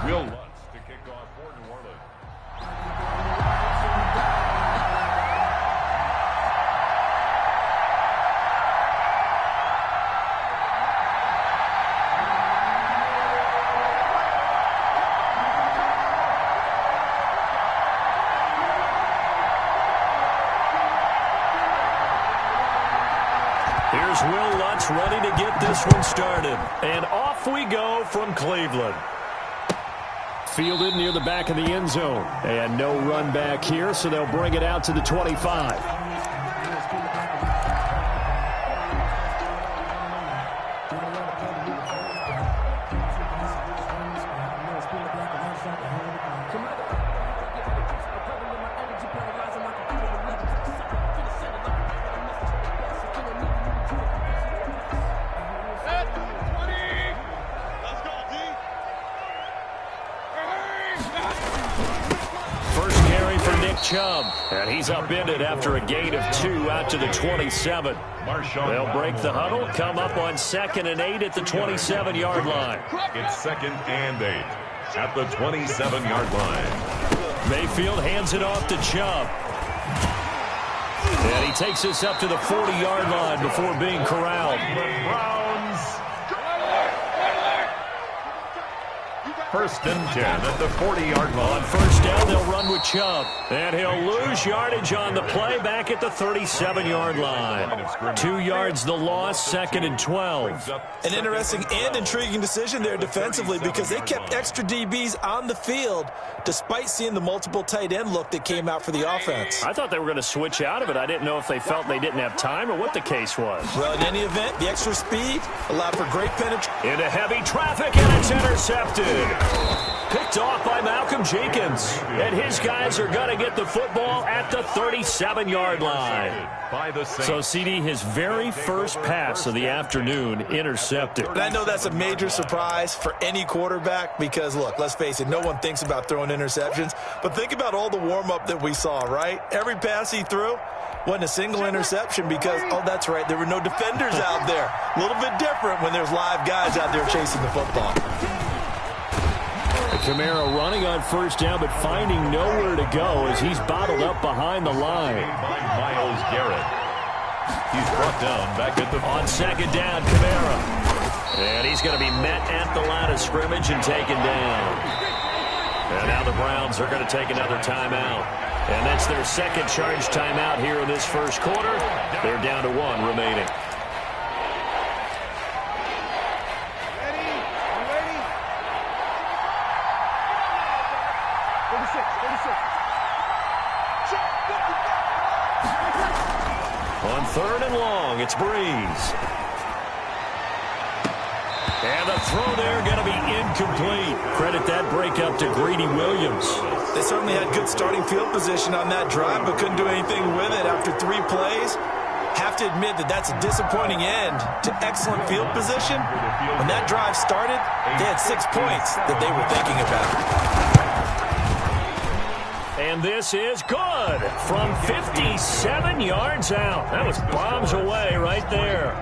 Will Lutz to kick off for New Orleans. Here's Will Lutz ready to get this one started. And off we go from Cleveland. Fielded near the back of the end zone. And no run back here, so they'll bring it out to the 25. Chubb, and he's upended after a gain of 2 out to the 27. They'll break the huddle, come up on 2nd and 8 at the 27-yard line. It's 2nd and 8 at the 27-yard line. Mayfield hands it off to Chubb. And he takes this up to the 40-yard line before being corralled. First and 10 at the 40-yard line. On first down, they'll run with Chubb. And he'll lose yardage on the play back at the 37-yard line. 2 yards the loss, 2nd and 12. An interesting and intriguing decision there defensively because they kept extra DBs on the field despite seeing the multiple tight end look that came out for the offense. I thought they were going to switch out of it. I didn't know if they felt they didn't have time or what the case was. Well, in any event, the extra speed allowed for great penetration. Into heavy traffic, and it's intercepted. Picked off by Malcolm Jenkins. And his guys are going to get the football at the 37-yard line. So, CD, his very first pass of the afternoon intercepted. And I know that's a major surprise for any quarterback because, look, let's face it, no one thinks about throwing interceptions. But think about all the warm-up that we saw, right? Every pass he threw wasn't a single interception because, oh, that's right, there were no defenders out there. A little bit different when there's live guys out there chasing the football. Kamara running on first down, but finding nowhere to go as he's bottled up behind the line. By Myles Garrett. He's brought down back at the... On second down, Kamara. And he's going to be met at the line of scrimmage and taken down. And now the Browns are going to take another timeout. And that's their second charge timeout here in this first quarter. They're down to 1 remaining. On 3rd and long, it's Breeze. And the throw there going to be incomplete. Credit that breakup to Greedy Williams. They certainly had good starting field position on that drive, but couldn't do anything with it after 3 plays. Have to admit that that's a disappointing end to excellent field position. When that drive started, they had 6 points that they were thinking about. And this is good from 57 yards out. That was bombs away right there.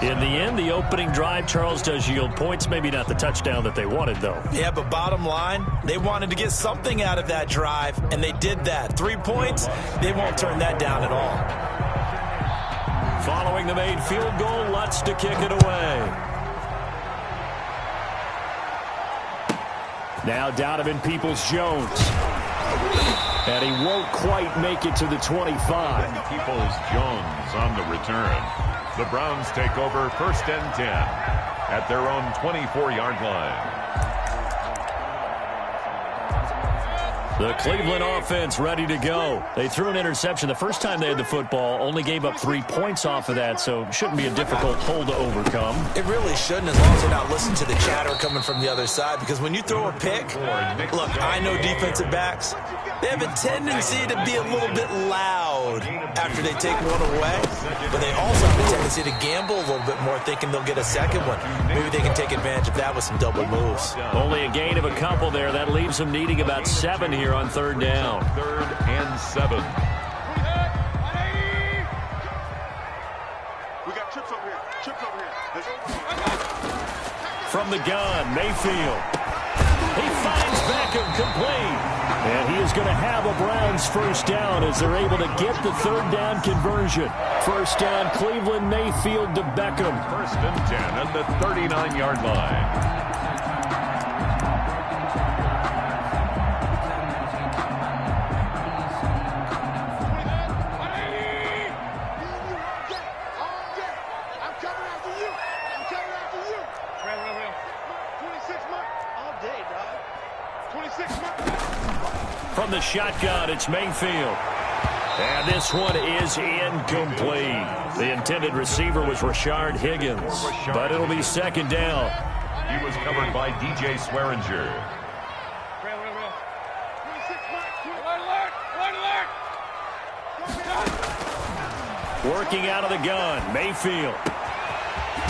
In the end, the opening drive, Charles, does yield points. Maybe not the touchdown that they wanted, though. Yeah, but bottom line, they wanted to get something out of that drive, and they did that. 3 points, they won't turn that down at all. Following the made field goal, Lutz to kick it away. Now Donovan Peoples-Jones. And he won't quite make it to the 25. Peoples-Jones on the return. The Browns take over 1st and 10 at their own 24-yard line. The Cleveland offense ready to go. They threw an interception the first time they had the football, only gave up 3 points off of that, so shouldn't be a difficult hole to overcome. It really shouldn't, as long as they're not listening to the chatter coming from the other side, because when you throw a pick, look, I know defensive backs, they have a tendency to be a little bit loud after they take one away, but they also have a tendency to gamble a little bit more, thinking they'll get a second one. Maybe they can take advantage of that with some double moves. Only a gain of a couple there. That leaves them needing about 7 here on 3rd down. 3rd and 7. We got chips over here. Chips over here. From the gun, Mayfield. He he finds Beckham, complete. And he is going to have a Browns first down as they're able to get the third down conversion. First down, Cleveland, Mayfield to Beckham. First and 10 at the 39-yard line. From the shotgun, it's Mayfield. And this one is incomplete. The intended receiver was Rashard Higgins, but it'll be second down. He was covered by DJ Swearinger. Working out of the gun, Mayfield.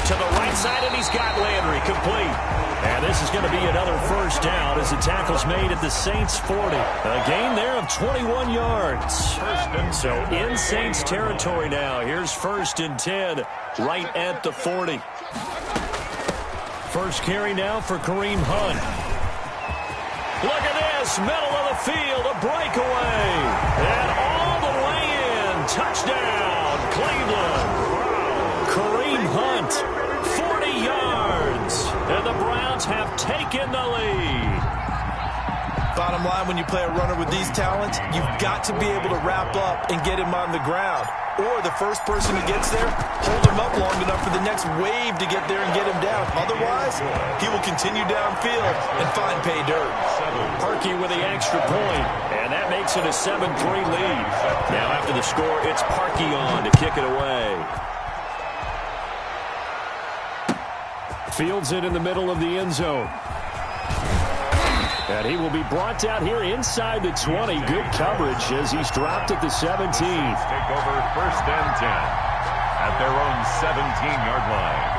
To the right side, and he's got Landry, complete. And this is going to be another first down as the tackle's made at the Saints' 40. A gain there of 21 yards. So in Saints territory now. Here's first and 10 right at the 40. First carry now for Kareem Hunt. Look at this, middle of the field, a breakaway. And all the way in, touchdown, Cleveland. Kareem Hunt, 40 yards. And the Browns have taken the lead. Bottom line, when you play a runner with these talents, you've got to be able to wrap up and get him on the ground. Or the first person who gets there, hold him up long enough for the next wave to get there and get him down. Otherwise, he will continue downfield and find pay dirt. Parkey with the extra point, and that makes it a 7-3 lead. Now after the score, it's Parkey on to kick it away. Fields it in the middle of the end zone. And he will be brought down here inside the 20. Good coverage as he's dropped at the 17. Take over first and 10 at their own 17-yard line.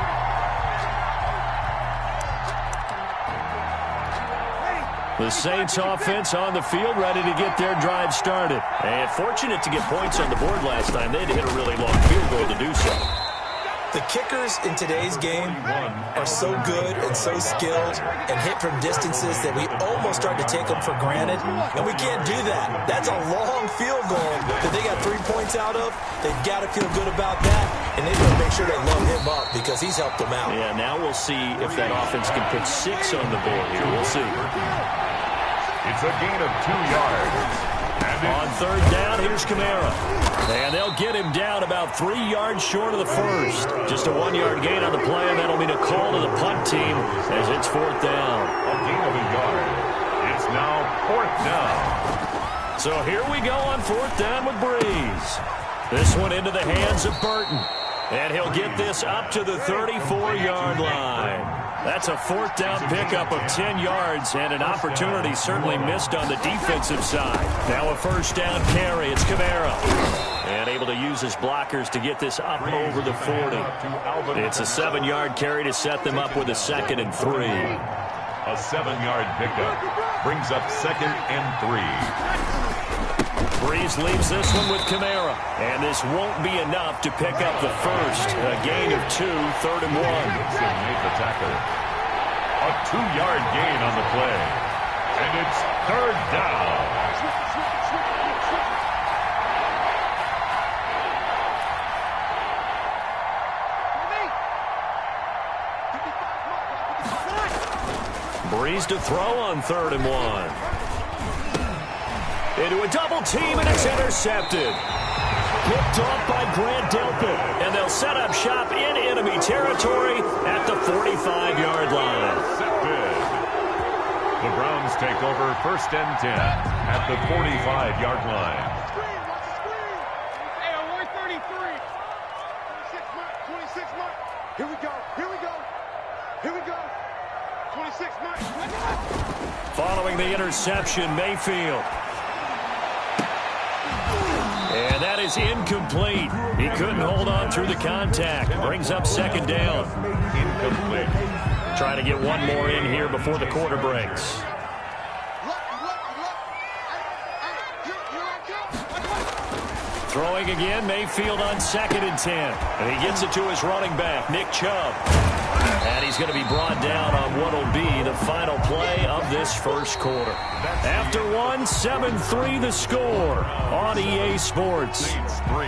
The Saints offense on the field, ready to get their drive started. And fortunate to get points on the board last time. They had to hit a really long field goal to do so. The kickers in today's game are so good and so skilled and hit from distances that we almost start to take them for granted, and we can't do that. That's a long field goal that they got 3 points out of. They've got to feel good about that, and they've got to make sure they load him up because he's helped them out. Yeah, now we'll see if that offense can put 6 on the board here. We'll see. It's a gain of 2 yards. On third down, here's Kamara. And they'll get him down about 3 yards short of the first. Just a 1-yard gain on the play, and that'll mean a call to the punt team as it's fourth down. A gain of a yard. It's now fourth down. So here we go on fourth down with Breeze. This one into the hands of Burton. And he'll get this up to the 34-yard line. That's a fourth down pickup of 10 yards and an opportunity certainly missed on the defensive side. Now a first down carry. It's Kamara. And able to use his blockers to get this up over the 40. It's a 7-yard carry to set them up with a 2nd and 3. A 7-yard pickup brings up 2nd and 3. Breeze leaves this one with Kamara. And this won't be enough to pick up the first. A gain of 2, 3rd and 1. Made the tackle. A 2-yard gain on the play. And it's third down. Breeze to throw on 3rd and 1. Into a double team, and it's intercepted. Picked off by Grant Delpit. And they'll set up shop in enemy territory at the 45-yard line. The Browns take over first and 10 at the 45-yard line. Here we go. Here we go. Here we go. 26 Mike. Following the interception, Mayfield. And that is incomplete. He couldn't hold on through the contact. Brings up 2nd down. Incomplete. Trying to get one more in here before the quarter breaks. Throwing again, Mayfield on 2nd and 10. And he gets it to his running back, Nick Chubb. And he's going to be brought down on what will be the final play of this first quarter. After one, 7-3 the score on EA Sports. Saints 3.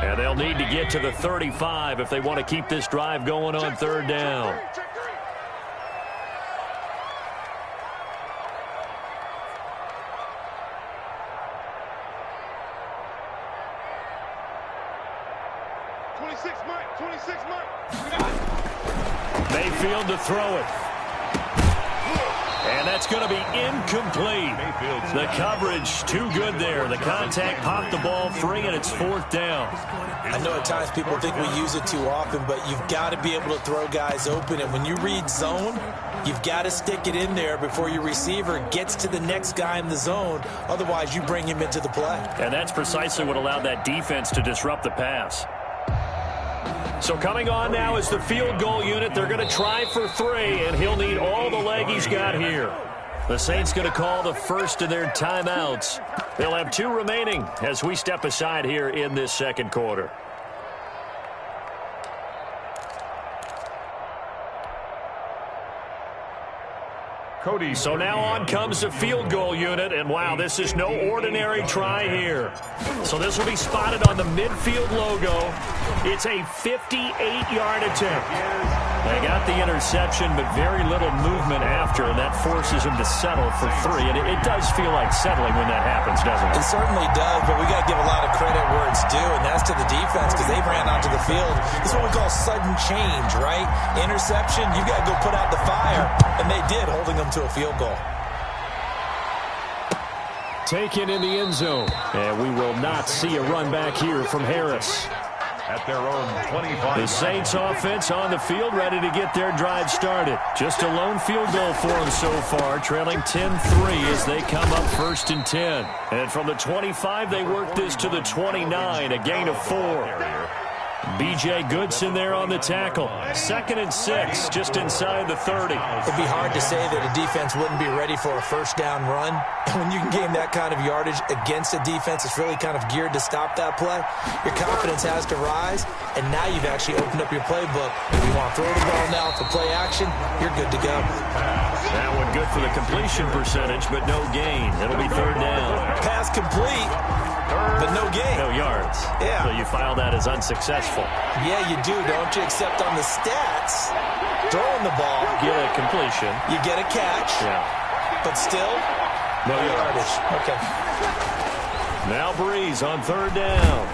And they'll need to get to the 35 if they want to keep this drive going on third down. Mayfield to throw it. And that's going to be incomplete. The coverage too good there. The contact popped the ball free, and it's fourth down. I know at times people think we use it too often, but you've got to be able to throw guys open. And when you read zone, you've got to stick it in there before your receiver gets to the next guy in the zone. Otherwise, you bring him into the play. And that's precisely what allowed that defense to disrupt the pass. So coming on now is the field goal unit. They're going to try for 3, and he'll need all the leg he's got here. The Saints going to call the first of their timeouts. They'll have 2 remaining as we step aside here in this second quarter. Cody. So now on comes the field goal unit, and wow, this is no ordinary try here. So this will be spotted on the midfield logo. It's a 58-yard attempt. They got the interception, but very little movement after, and that forces him to settle for 3. And it does feel like settling when that happens, doesn't it? It certainly does, but we got to give a lot of credit where it's due, and that's to the defense because they ran onto the field. This is what we call sudden change, right? Interception, you got to go put out the fire, and they did, holding them to a field goal. Taken in the end zone, and we will not see a run back here from Harris. At their own 25. The Saints offense on the field, ready to get their drive started. Just a lone field goal for them so far, trailing 10-3 as they come up 1st and 10. And from the 25, they work this to the 29, a gain of 4. B.J. Goodson there on the tackle. 2nd and 6, just inside the 30. It'd be hard to say that a defense wouldn't be ready for a first down run. When you can gain that kind of yardage against a defense, it's really kind of geared to stop that play. Your confidence has to rise, and now you've actually opened up your playbook. If you want to throw the ball now for play action, you're good to go. That one good for the completion percentage, but no gain. It'll be 3rd down. Pass complete, but no gain. No yards. Yeah. So you file that as unsuccessful. Yeah, you do, don't you? Except on the stats, throwing the ball, Get a completion. you get a catch, Yeah. but still, no yardage. Okay. Now Breeze on 3rd down.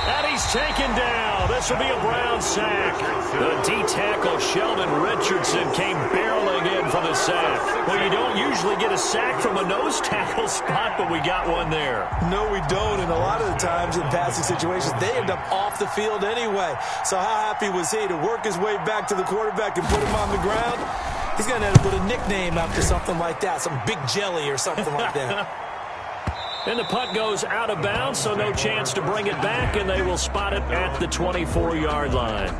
And he's taken down. This will be a Brown sack. The D-tackle Sheldon Richardson came barreling in for the sack. Well, you don't usually get a sack from a nose tackle spot, but we got one there. No, we don't, and a lot of the times in passing situations, they end up off the field anyway. So how happy was he to work his way back to the quarterback and put him on the ground? He's going to end up with a nickname after something like that, some Big Jelly or something like that. And the punt goes out of bounds, so no chance to bring it back, and they will spot it at the 24-yard line.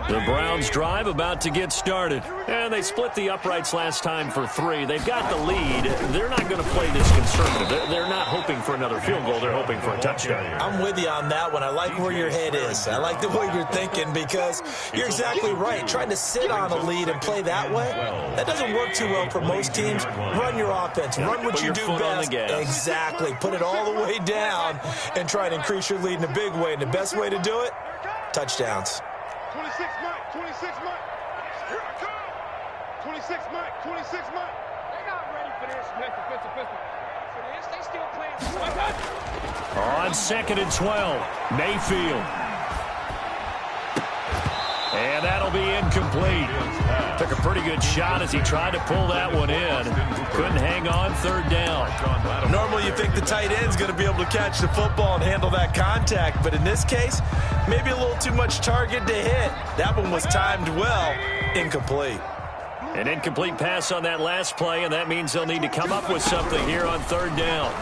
The Browns drive about to get started. And they split the uprights last time for 3. They've got the lead. They're not going to play this conservative. They're not hoping for another field goal. They're hoping for a touchdown. I'm with you on that one. I like where your head is. I like the way you're thinking because you're exactly right. Trying to sit on a lead and play that way, that doesn't work too well for most teams. Run your offense. Run what you do best. Exactly. Put it all the way down and try and increase your lead in a big way. And the best way to do it, touchdowns. 26 Mike, 26 Mike. Here I come. 26 Mike, 26 Mike. They're not ready for this. For this, they still playing. On 2nd and 12, Mayfield. And that'll be incomplete. Took a pretty good shot as he tried to pull that one in. Couldn't hang on 3rd down. Normally you think the tight end's going to be able to catch the football and handle that contact, but in this case, maybe a little too much target to hit. That one was timed well, incomplete. An incomplete pass on that last play, and that means they'll need to come up with something here on third down.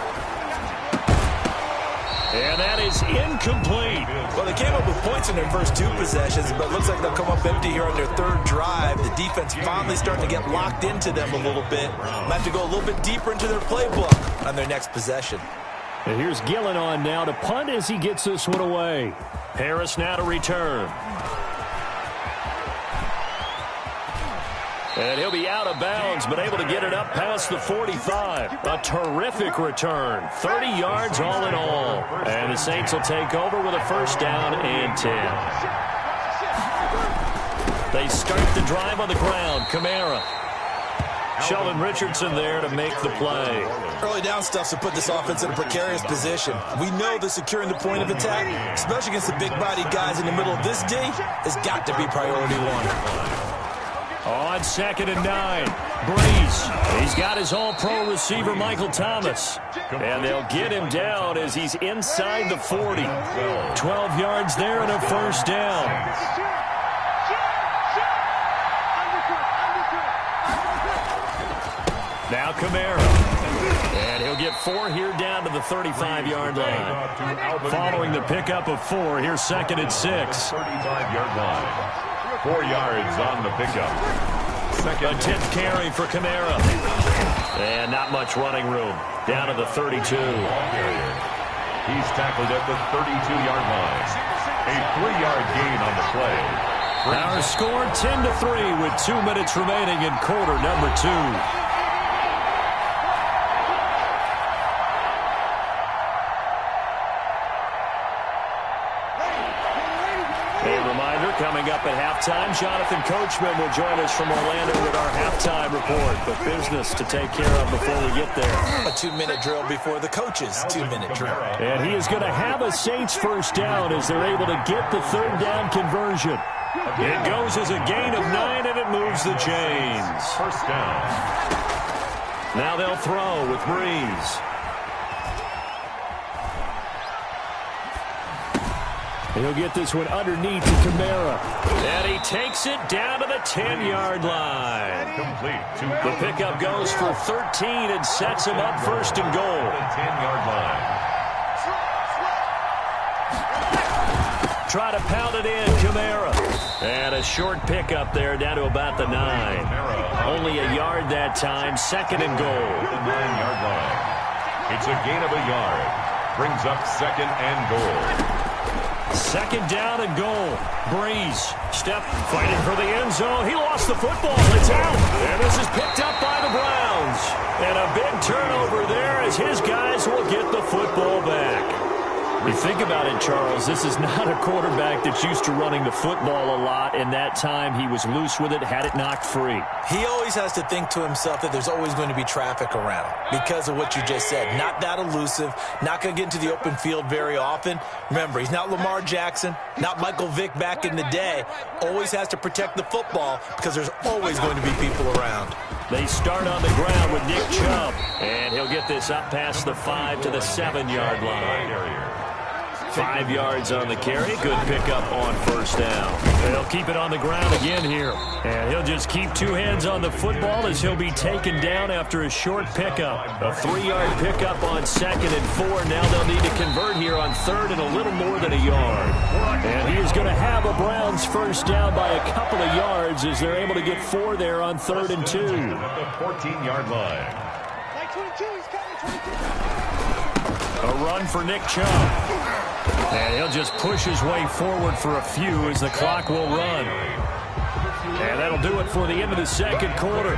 And that is incomplete. Well, they came up with points in their first 2 possessions, but it looks like they'll come up empty here on their third drive. The defense finally starting to get locked into them a little bit. Might have to go a little bit deeper into their playbook on their next possession. And here's Gillen on now to punt as he gets this one away. Harris now to return. And he'll be out of bounds, but able to get it up past the 45. A terrific return. 30 yards all in all. And the Saints will take over with a first down and 10. They start the drive on the ground. Kamara. Sheldon Richardson there to make the play. Early down stuff to put this offense in a precarious position. We know that securing the point of attack, especially against the big-bodied guys in the middle of this D, has got to be priority 1. On 2nd and 9, Breeze. He's got his all-pro receiver, Michael Thomas. And they'll get him down as he's inside the 40. 12 yards there and a first down. Now Kamara. And he'll get 4 here down to the 35-yard line. Following the pickup of 4, here's 2nd and 6. 35-yard line. 4 yards on the pickup. A 10th carry for Kamara. And not much running room. Down to the 32. He's tackled at the 32-yard line. A 3-yard gain on the play. Our score 10-3 with 2 minutes remaining in quarter number 2. Coming up at halftime, Jonathan Coachman will join us from Orlando with our halftime report. But business to take care of before we get there. A 2-minute drill before the coach's 2-minute drill. And he is going to have a Saints first down as they're able to get the third down conversion. It goes as a gain of 9, and it moves the chains. First down. Now they'll throw with Breeze. He'll get this one underneath to Kamara. And he takes it down to the 10-yard line. Complete. The pickup goes for 13 and sets him up first and goal. The 10-yard line. Try to pound it in, Kamara. And a short pickup there down to about the 9. Only a yard that time, 2nd and goal. The 9-yard line. It's a gain of a yard. Brings up 2nd and goal. 2nd down and goal. Breeze. Step fighting for the end zone. He lost the football. It's out. And this is picked up by the Browns. And a big turnover there as his guys will get the football back. You think about it, Charles, this is not a quarterback that's used to running the football a lot, and that time he was loose with it, had it knocked free. He always has to think to himself that there's always going to be traffic around because of what you just said. Not that elusive, not going to get into the open field very often. Remember, he's not Lamar Jackson, not Michael Vick back in the day. Always has to protect the football because there's always going to be people around. They start on the ground with Nick Chubb, and he'll get this up past the 5 to the 7-yard line. 5 yards on the carry. Good pickup on first down. They'll keep it on the ground again here. And he'll just keep 2 hands on the football as he'll be taken down after a short pickup. A 3-yard pickup on 2nd and 4. Now they'll need to convert here on 3rd and a little more than a yard. And he is going to have a Browns first down by a couple of yards as they're able to get 4 there on 3rd and 2. At the 14-yard line. Like 22, he's coming, 22. A run for Nick Chubb. And he'll just push his way forward for a few as the clock will run. And that'll do it for the end of the second quarter.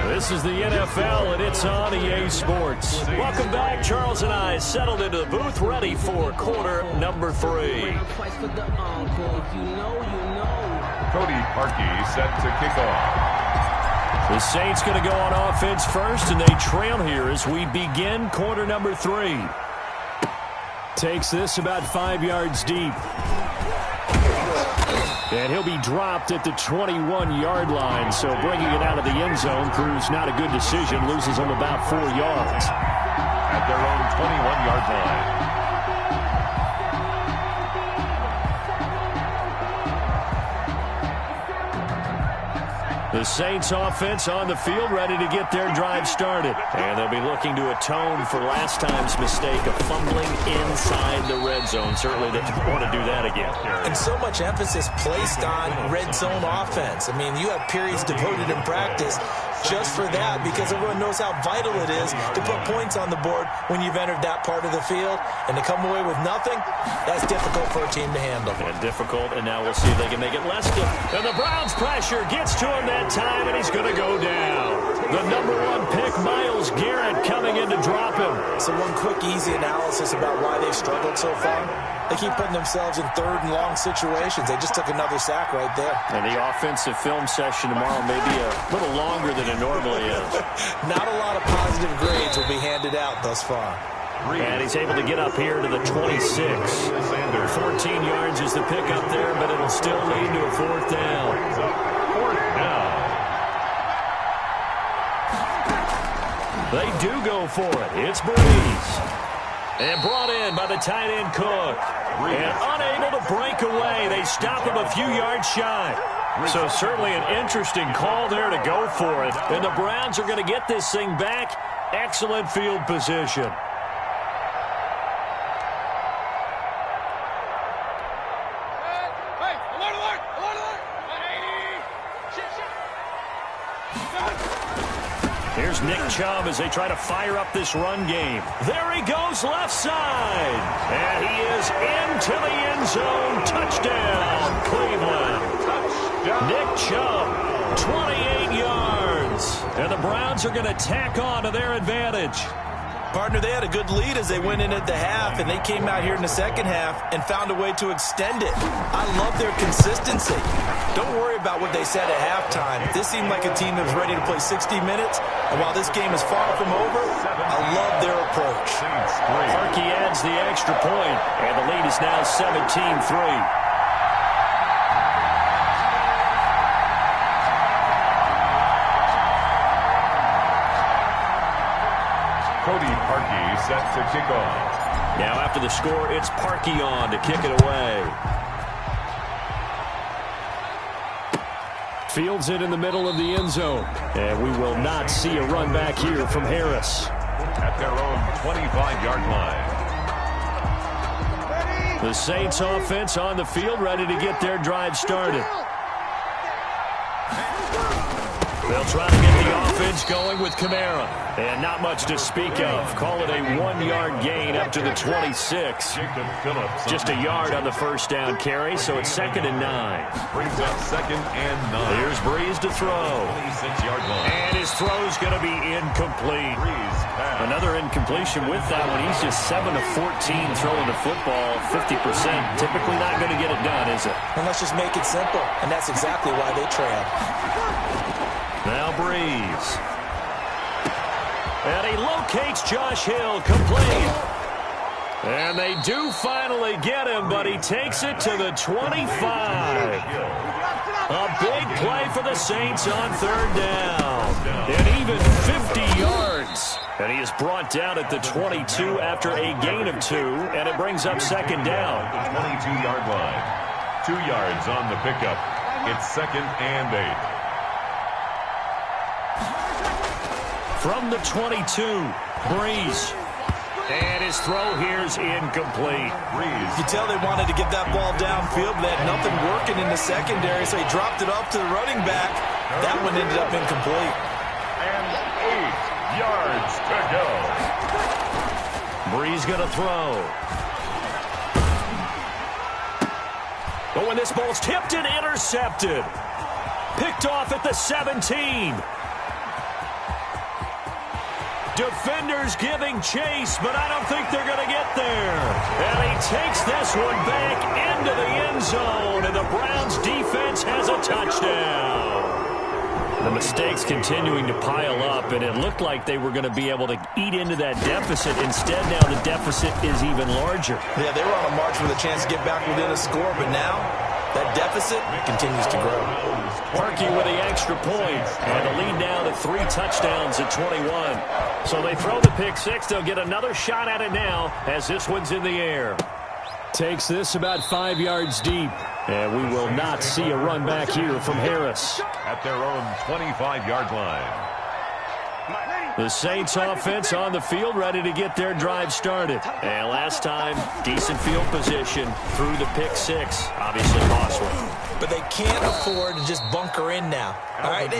This is the NFL, and it's on EA Sports. Welcome back. Charles and I settled into the booth, ready for quarter number 3. Cody Parkey set to kick off. The Saints going to go on offense first, and they trail here as we begin quarter number 3. Takes this about 5 yards deep. And he'll be dropped at the 21-yard line, so bringing it out of the end zone proves not a good decision, loses him about 4 yards. At their own 21-yard line. The Saints offense on the field, ready to get their drive started. And they'll be looking to atone for last time's mistake of fumbling inside the red zone. Certainly they don't want to do that again. And so much emphasis placed on red zone offense. I mean, you have periods devoted in practice just for that, because everyone knows how vital it is to put points on the board when you've entered that part of the field. And to come away with nothing, that's difficult for a team to handle. And difficult, and now we'll see if they can make it less difficult. And the Browns pressure gets to him that time, and he's going to go down. The number 1 pick, Myles Garrett, coming in to drop him. So one quick, easy analysis about why they've struggled so far. They keep putting themselves in third and long situations. They just took another sack right there. And the offensive film session tomorrow may be a little longer than it normally is. Not a lot of positive grades will be handed out thus far. And he's able to get up here to the 26. 14 yards is the pick up there, but it'll still lead to a 4th down. 4th down. They do go for it. It's Breeze. And brought in by the tight end Cook. And unable to break away. They stop him a few yards shy. So certainly an interesting call there to go for it. And the Browns are going to get this thing back. Excellent field position. Here's Nick Chubb as they try to fire up this run game. There he goes left side. And he is into the end zone. Touchdown, Cleveland. Nick Chubb, 28 yards. And the Browns are going to tack on to their advantage. Partner, they had a good lead as they went in at the half, and they came out here in the second half and found a way to extend it. I love their consistency. Don't worry about what they said at halftime. This seemed like a team that was ready to play 60 minutes, and while this game is far from over, I love their approach. Parkey adds the extra point, and the lead is now 17-3. Cody Parkey set to kick off. Now after the score, it's Parkey on to kick it away. Fields it in the middle of the end zone. And we will not see a run back here from Harris. At their own 25-yard line. The Saints offense on the field, ready to get their drive started. They'll try to get the offense going with Kamara. And not much to speak of. Call it a 1-yard gain up to the 26. Just a yard on the first down carry, so it's 2nd and 9. Brings up 2nd and 9. Here's Breeze to throw. 26-yard line. And his throw's going to be incomplete. Another incompletion with that one. He's just 7 of 14 throwing the football, 50%. Typically not going to get it done, is it? And let's just make it simple. And that's exactly why they trail. Now Breeze. And he locates Josh Hill, complete. And they do finally get him, but he takes it to the 25. A big play for the Saints on 3rd down. And even 50 yards. And he is brought down at the 22 after a gain of 2, and it brings up 2nd down. The 22-yard line. 2 yards on the pickup. It's 2nd and 8. From the 22, Breeze. And his throw here's incomplete. Breeze. You tell they wanted to get that ball downfield, but they had nothing working in the secondary, so he dropped it off to the running back. That one ended up incomplete. And 8 yards to go. Breeze going to throw. But when this ball's tipped and intercepted. Picked off at the 17. Defenders giving chase, but I don't think they're going to get there. And he takes this one back into the end zone, and the Browns defense has a touchdown. The mistakes continuing to pile up, and it looked like they were going to be able to eat into that deficit. Instead, now the deficit is even larger. Yeah, they were on a march with a chance to get back within a score, but now that deficit continues to grow. Parkey with the extra point, and the lead now to 3 touchdowns at 21. So they throw the pick 6. They'll get another shot at it now as this one's in the air. Takes this about 5 yards deep. And we will not see a run back here from Harris. At their own 25-yard line. The Saints offense on the field, ready to get their drive started. And last time, decent field position through the pick six. Obviously costly. But they can't afford to just bunker in now. All right,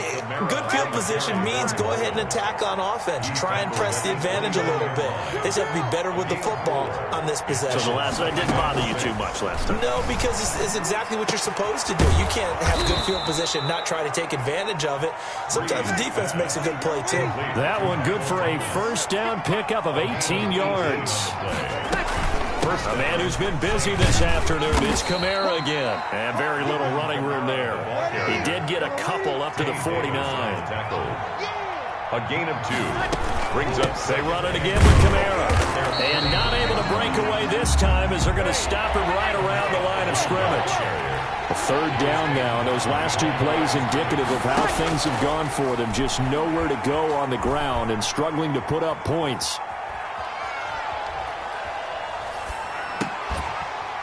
good field position means go ahead and attack on offense. Try and press the advantage a little bit. They just have to be better with the football on this possession. So the last one didn't bother you too much last time? No, because it's exactly what you're supposed to do. You can't have good field position, not try to take advantage of it. Sometimes the defense makes a good play, too. That one good for a first down pickup of 18 yards. A man who's been busy this afternoon is Kamara again. And very little running room there. He did get a couple up to the 49. A gain of 2. Brings up. They run it again with Kamara. And not able to break away this time as they're going to stop him right around the line of scrimmage. A third down now, and those last 2 plays indicative of how things have gone for them. Just nowhere to go on the ground and struggling to put up points.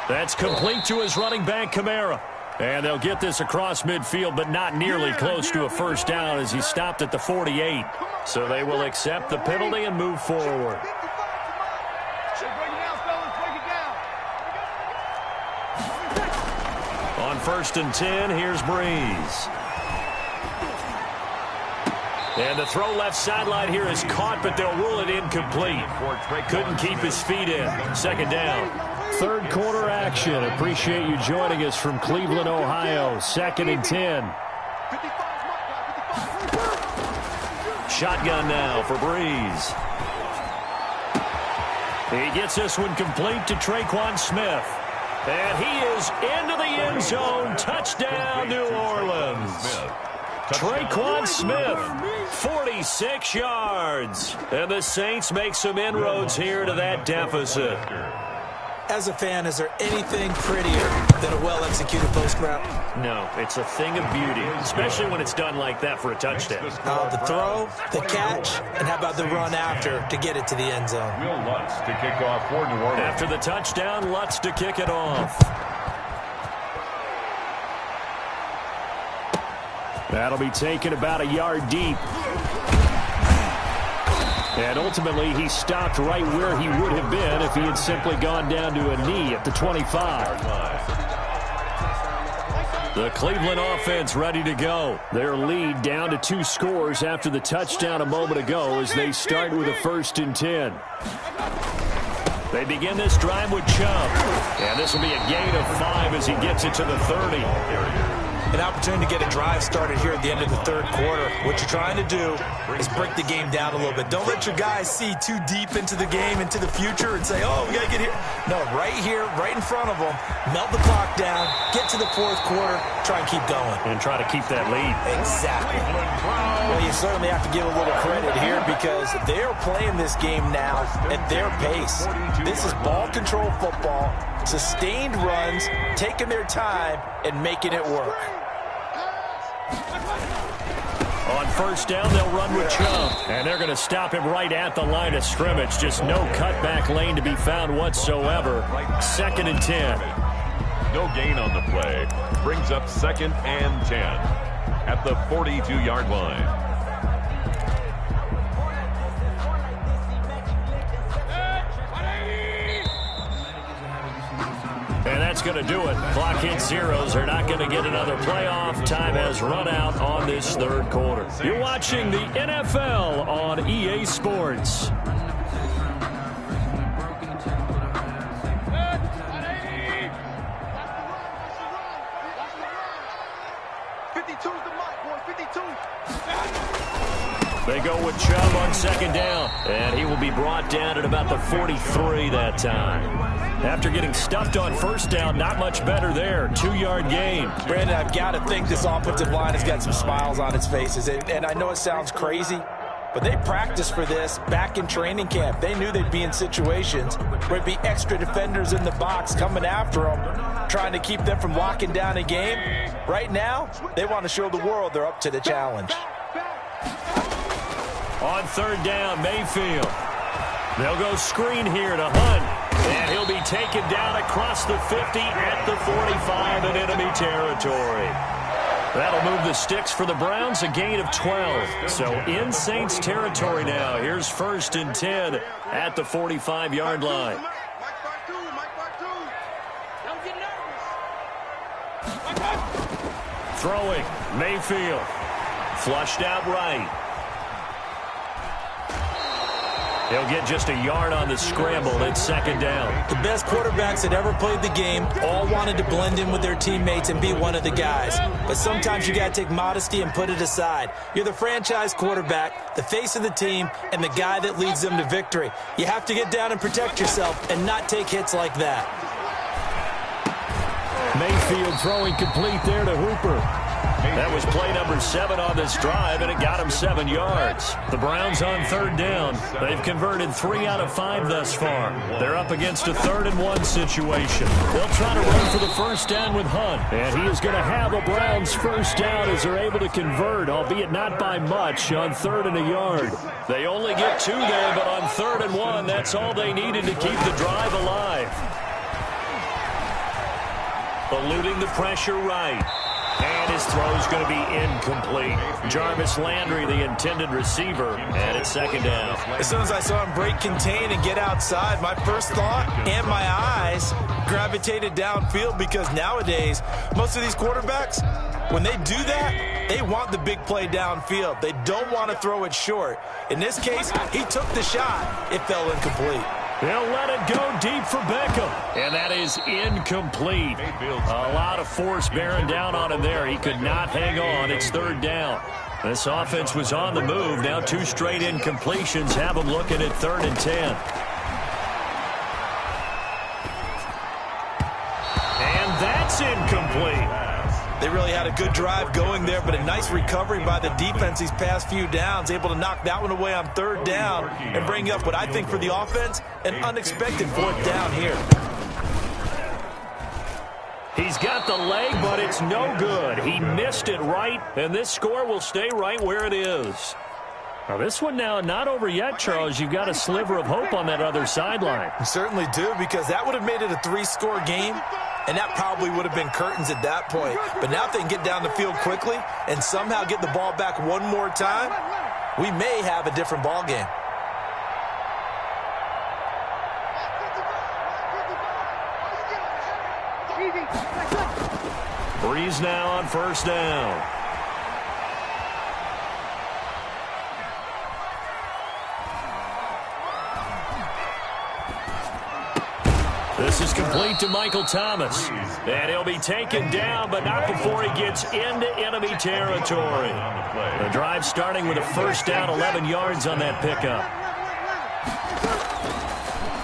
That's complete to his running back, Kamara. And they'll get this across midfield, but not nearly close to a first down as he stopped at the 48. So they will accept the penalty and move forward. On 1st and 10, here's Breeze. And the throw left sideline here is caught, but they'll rule it incomplete. Couldn't keep his feet in. 2nd down. Third quarter action. Appreciate you joining us from Cleveland, Ohio. 2nd and 10. Shotgun now for Breeze. He gets this one complete to Tre'Quan Smith. And he is into the end zone. Touchdown, New Orleans. Tre'Quan Smith, 46 yards. And the Saints make some inroads here to that deficit. As a fan, is there anything prettier than a well-executed post route? No, it's a thing of beauty, especially when it's done like that for a touchdown. The throw, the catch, and how about the run after to get it to the end zone? Will Lutz to kick off for New Orleans. After the touchdown, Lutz to kick it off. That'll be taken about a yard deep. And ultimately, he stopped right where he would have been if he had simply gone down to a knee at the 25. The Cleveland offense ready to go. Their lead down to 2 scores after the touchdown a moment ago as they start with a 1st and 10. They begin this drive with Chubb. And this will be a gain of 5 as he gets it to the 30. An opportunity to get a drive started here at the end of the third quarter. What you're trying to do is break the game down a little bit. Don't let your guys see too deep into the game, into the future, and say, oh, we got to get here. No, right here, right in front of them, melt the clock down, get to the 4th quarter, try and keep going. And try to keep that lead. Exactly. Well, you certainly have to give a little credit here because they're playing this game now at their pace. This is ball control football, sustained runs, taking their time, and making it work. On 1st down, they'll run with Chubb. And they're going to stop him right at the line of scrimmage. Just no cutback lane to be found whatsoever. 2nd and 10. No gain on the play. Brings up 2nd and 10 at the 42-yard line. And that's going to do it. Clock hits zeros. They're not going to get another playoff. Time has run out on this third quarter. You're watching the NFL on EA Sports. They go with Chubb on 2nd down. And he will be brought down at about the 43 that time. After getting stuffed on 1st down, not much better there. 2-yard gain. Brandon, I've got to think this offensive line has got some smiles on its faces. And I know it sounds crazy, but they practiced for this back in training camp. They knew they'd be in situations where there'd be extra defenders in the box coming after them, trying to keep them from locking down a game. Right now, they want to show the world they're up to the challenge. On 3rd down, Mayfield. They'll go screen here to Hunt. And he'll be taken down across the 50 at the 45 in enemy territory. That'll move the sticks for the Browns, a gain of 12. So in Saints territory now. Here's 1st and 10 at the 45-yard line. Throwing, Mayfield. Flushed out right. He'll get just a yard on the scramble. It's 2nd down. The best quarterbacks that ever played the game all wanted to blend in with their teammates and be one of the guys. But sometimes you got to take modesty and put it aside. You're the franchise quarterback, the face of the team, and the guy that leads them to victory. You have to get down and protect yourself and not take hits like that. Mayfield throwing complete there to Hooper. That was play number 7 on this drive, and it got him 7 yards. The Browns on 3rd down. They've converted 3 out of 5 thus far. They're up against a 3rd and 1 situation. They'll try to run for the 1st down with Hunt, and he is going to have a Browns 1st down as they're able to convert, albeit not by much, on 3rd and a yard. They only get 2 there, but on 3rd and 1, that's all they needed to keep the drive alive. Eluding the pressure right. And his throw is going to be incomplete. Jarvis Landry, the intended receiver, and it's 2nd down. As soon as I saw him break contain and get outside, my first thought and my eyes gravitated downfield, because nowadays, most of these quarterbacks, when they do that, they want the big play downfield. They don't want to throw it short. In this case, he took the shot. It fell incomplete. They'll let it go deep for Beckham. And that is incomplete. A lot of force bearing down on him there. He could not hang on. It's 3rd down. This offense was on the move. Now 2 straight incompletions have them looking at 3rd and 10. And that's incomplete. They really had a good drive going there, but a nice recovery by the defense these past few downs, able to knock that one away on 3rd down and bring up what I think for the offense, an unexpected 4th down here. He's got the leg, but it's no good. He missed it right, and this score will stay right where it is. Now this one now not over yet, Charles. You've got a sliver of hope on that other sideline. You certainly do, because that would have made it a 3-score game. And that probably would have been curtains at that point. But now if they can get down the field quickly and somehow get the ball back one more time, we may have a different ball game. Breeze now on 1st down. This is complete to Michael Thomas. And he'll be taken down, but not before he gets into enemy territory. The drive starting with a 1st down, 11 yards on that pickup.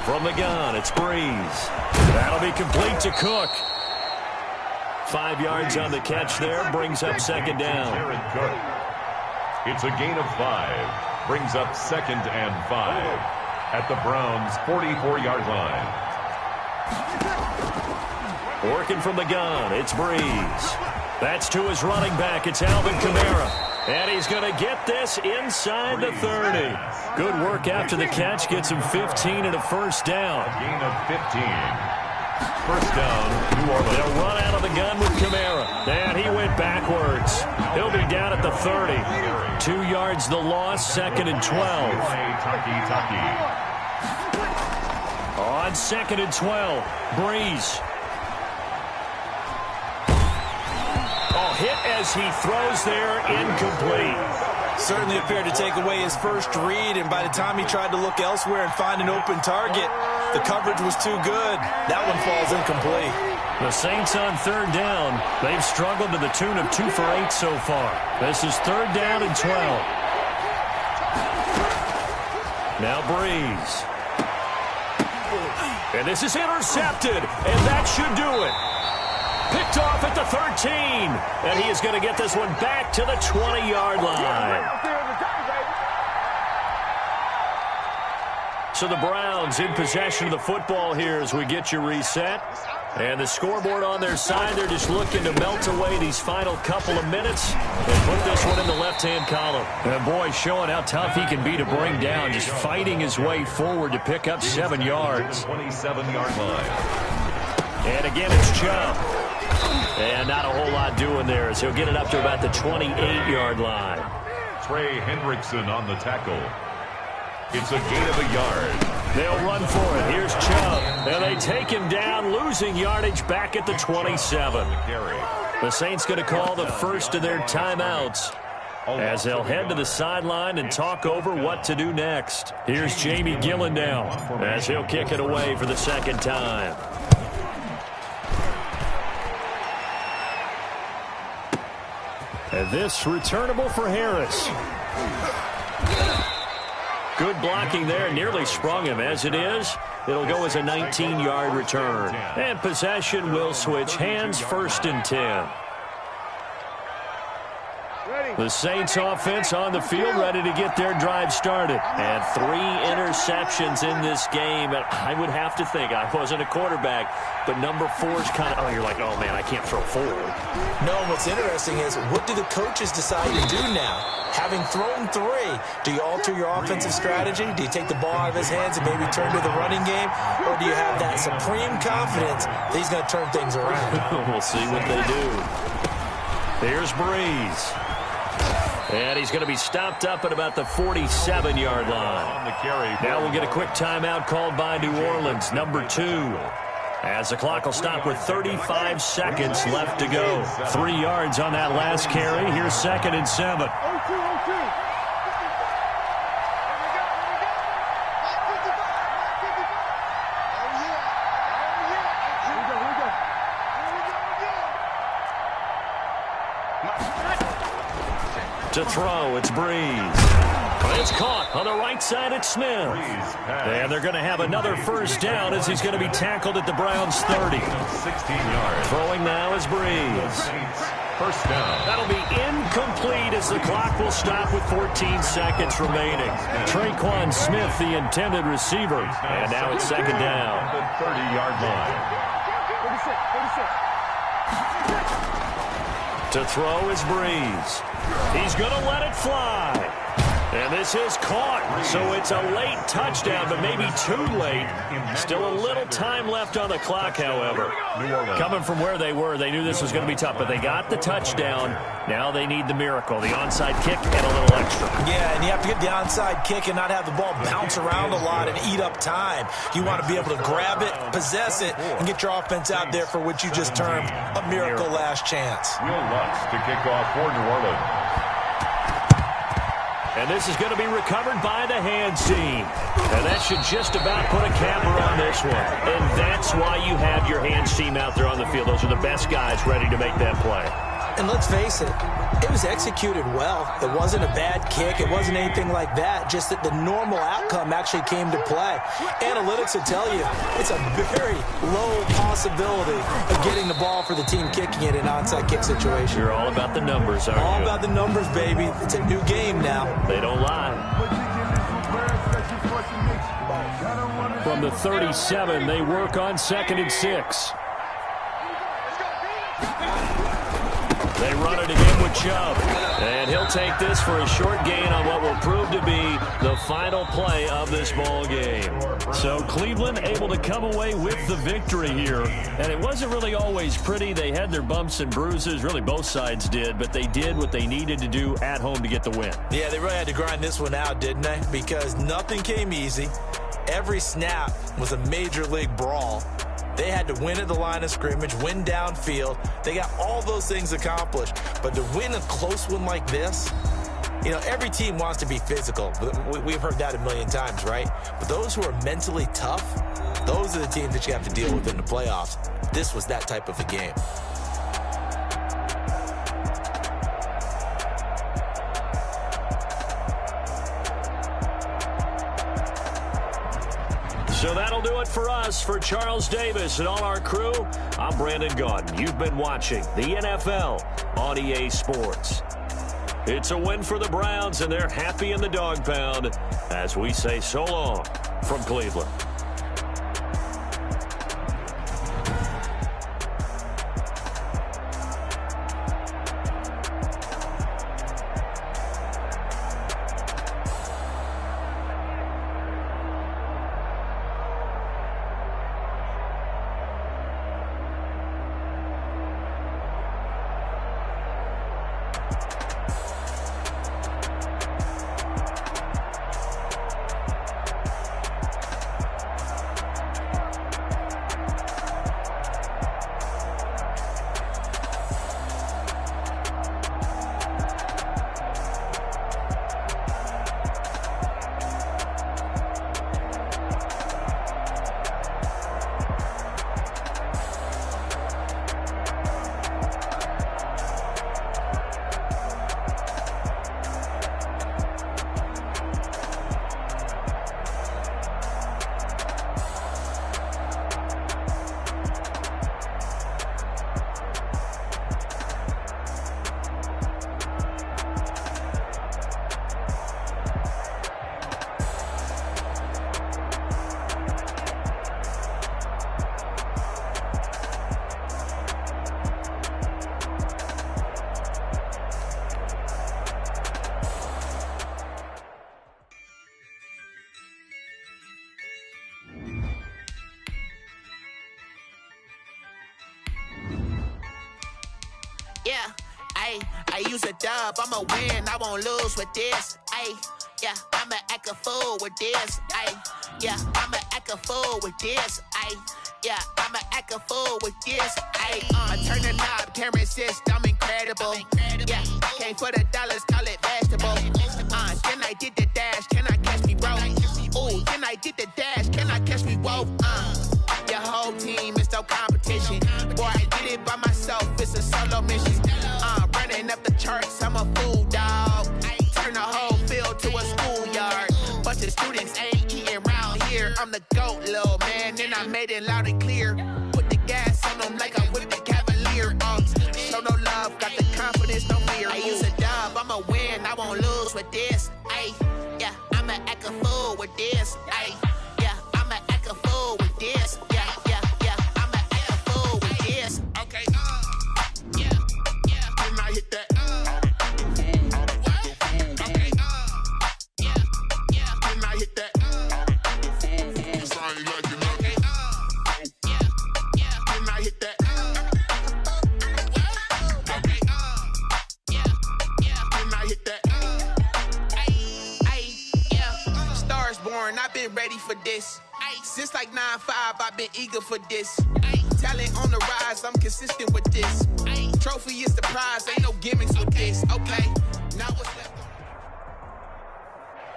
From the gun, it's Breeze. That'll be complete to Cook. 5 yards on the catch there, brings up 2nd down. It's a gain of 5. Brings up 2nd and 5 at the Browns' 44-yard line. Working from the gun, it's Breeze. That's to his running back, it's Alvin Kamara. And he's going to get this inside the 30. Good work after the catch, gets him 15 and a 1st down. A gain of 15. 1st down, New Orleans. They'll run out of the gun with Kamara. And he went backwards. He'll be down at the 30. 2 yards the loss, 2nd and 12. On 2nd and 12, Breeze. Oh, hit as he throws there, incomplete. Certainly appeared to take away his first read, and by the time he tried to look elsewhere and find an open target, the coverage was too good. That one falls incomplete. The Saints on 3rd down. They've struggled to the tune of 2 for 8 so far. This is 3rd down and 12. Now Breeze. And this is intercepted, and that should do it. Picked off at the 13, and he is going to get this one back to the 20-yard line. So the Browns in possession of the football here as we get you reset. And the scoreboard on their side, they're just looking to melt away these final couple of minutes and put this one in the left-hand column. And boy, showing how tough he can be to bring down, just fighting his way forward to pick up 7 yards. 27-yard line. And again, it's Chubb. And not a whole lot doing there as he'll get it up to about the 28-yard line. Trey Hendrickson on the tackle. It's a gain of a yard. They'll run for it. Here's Chubb. And they take him down, losing yardage back at the 27. The Saints going to call the first of their timeouts as they'll head to the sideline and talk over what to do next. Here's Jamie Gillen now as he'll kick it away for the second time. And this returnable for Harris. Good blocking there. Nearly sprung him. As it is, it'll go as a 19-yard return. And possession will switch hands, 1st and 10. The Saints offense on the field, ready to get their drive started. And 3 interceptions in this game. And I would have to think, I wasn't a quarterback, but number 4 is kind of, you're like, oh man, I can't throw 4. No, what's interesting is, what do the coaches decide to do now? Having thrown 3, do you alter your offensive strategy? Do you take the ball out of his hands and maybe turn to the running game? Or do you have that supreme confidence that he's going to turn things around? We'll see what they do. Here's Breeze. And he's going to be stopped up at about the 47-yard line. Now we'll get a quick timeout called by New Orleans, number 2. As the clock will stop with 35 seconds left to go. 3 yards on that last carry. Here's 2nd and 7. To throw, it's Breeze. It's caught on the right side at Smith. And they're going to have another first down as he's going to be tackled at the Browns' 30. 16 yards. Throwing now is Breeze. First down. That'll be incomplete as the clock will stop with 14 seconds remaining. Traquan Smith, the intended receiver. And now it's 2nd down. The 30-yard line. To throw is Breeze. He's going to let it fly. And this is caught. So it's a late touchdown, but maybe too late. Still a little time left on the clock, however. Coming from where they were, they knew this was going to be tough, but they got the touchdown. Now they need the miracle, the onside kick and a little extra. Yeah, and you have to get the onside kick and not have the ball bounce around a lot and eat up time. You want to be able to grab it, possess it, and get your offense out there for what you just termed a miracle last chance. Will Lutz to kick off for New Orleans. And this is going to be recovered by the hands team. And that should just about put a capper on this one. And that's why you have your hands team out there on the field. Those are the best guys ready to make that play. And let's face it, it was executed well. It wasn't a bad kick. It wasn't anything like that. Just that the normal outcome actually came to play. Analytics will tell you it's a very low possibility of getting the ball for the team kicking it in an onside kick situation. You're all about the numbers, aren't you? All about the numbers, baby. It's a new game now. They don't lie. From the 37, they work on 2nd and 6. They run it again with Chubb. And he'll take this for a short gain on what will prove to be the final play of this ball game. So Cleveland able to come away with the victory here. And it wasn't really always pretty. They had their bumps and bruises. Really, both sides did. But they did what they needed to do at home to get the win. Yeah, they really had to grind this one out, didn't they? Because nothing came easy. Every snap was a major league brawl. They had to win at the line of scrimmage, win downfield. They got all those things accomplished. But to win a close one like this, you know, every team wants to be physical. We've heard that a million times, right? But those who are mentally tough, those are the teams that you have to deal with in the playoffs. This was that type of a game. So that'll do it for us. For Charles Davis and all our crew, I'm Brandon Gaudin. You've been watching the NFL on EA Sports. It's a win for the Browns, and they're happy in the dog pound as we say so long from Cleveland. Yeah, I use a dub, I'ma win, I won't lose with this. Yeah, I'ma act a fool with this. Yeah, I'ma act a fool with this. Yeah, I'ma act a fool with this. I turn the knob, can't resist, I'm incredible. Yeah, came for the dollars, call it vegetable. Then I did the dash, can I catch me, bro? Ooh, then I did the dash, can I catch me, whoa? Your whole team is no competition. Boy, I did it by myself, it's a solo mission. Running up the charts, I'm a fool, dog. Turn the whole field to a schoolyard. Bunch of students ain't eating round here. I'm the GOAT, little man, and I made it loud and clear. Put the gas on them like I'm with the Cavalier. Show no love, got the confidence, no fear. I use a dub, I'ma win, I won't lose with this. Yeah, I'ma act a fool with this. Yeah, I'ma act a fool with this. Yeah, I'ma act a fool with this. Okay, yeah, then I hit that. I've been ready for this. Since like 9-5, I've been eager for this. Talent on the rise, I'm consistent with this. Trophy is the prize, ain't no gimmicks with this. Okay, now what's left?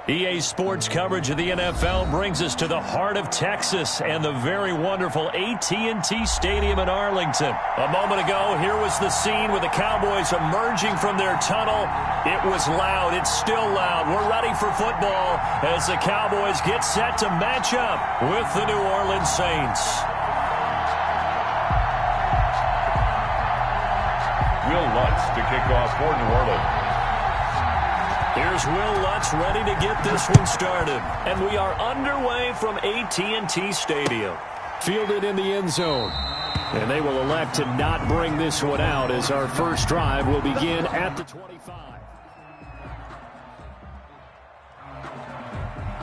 EA Sports coverage of the NFL brings us to the heart of Texas and the very wonderful AT&T Stadium in Arlington. A moment ago, here was the scene with the Cowboys emerging from their tunnel. It was loud. It's still loud. We're ready for football as the Cowboys get set to match up with the New Orleans Saints. Will Lutz to kick off for New Orleans. Here's Will Lutz ready to get this one started. And we are underway from AT&T Stadium. Fielded in the end zone. And they will elect to not bring this one out as our first drive will begin at the 25.